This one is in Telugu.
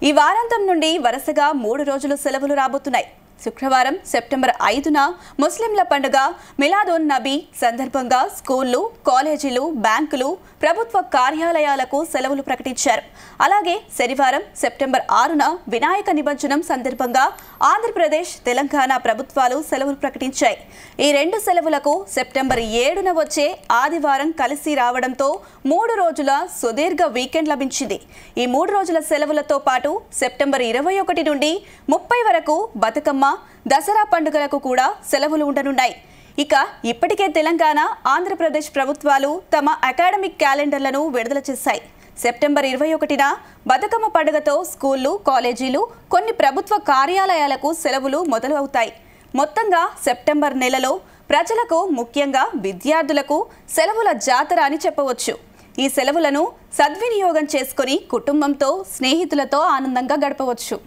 ఈ వారాంతం నుండి వరుసగా 3 రోజులు సెలవులు రాబోతున్నాయి. శుక్రవారం సెప్టెంబర్ 5న ముస్లింల పండుగ మిలాదున్ నబీ సందర్భంగా స్కూళ్లు, కాలేజీలు, బ్యాంకులు, ప్రభుత్వ కార్యాలయాలకు సెలవులు ప్రకటించారు. అలాగే శనివారం సెప్టెంబర్ 6న వినాయక నిమజ్జనం సందర్భంగా ఆంధ్రప్రదేశ్, తెలంగాణ ప్రభుత్వాలు సెలవులు ప్రకటించాయి. ఈ 2 సెలవులకు సెప్టెంబర్ 7న వచ్చే ఆదివారం కలిసి రావడంతో 3 రోజుల సుదీర్ఘ వీకెండ్ లభించింది. ఈ 3 రోజుల సెలవులతో పాటు సెప్టెంబర్ 21 నుండి 30 వరకు బతుకమ్మ, దసరా పండుగలకు కూడా సెలవులు ఉండనున్నాయి. ఇక ఇప్పటికే తెలంగాణ, ఆంధ్రప్రదేశ్ ప్రభుత్వాలు తమ అకాడమిక్ క్యాలెండర్లను విడుదల చేశాయి. సెప్టెంబర్ 21న బతుకమ్మ పండుగతో స్కూళ్లు, కాలేజీలు, కొన్ని ప్రభుత్వ కార్యాలయాలకు సెలవులు మొదలు అవుతాయి. మొత్తంగా సెప్టెంబర్ నెలలో ప్రజలకు, ముఖ్యంగా విద్యార్థులకు సెలవుల జాతర అని చెప్పవచ్చు. ఈ సెలవులను సద్వినియోగం చేసుకుని కుటుంబంతో, స్నేహితులతో ఆనందంగా గడపవచ్చు.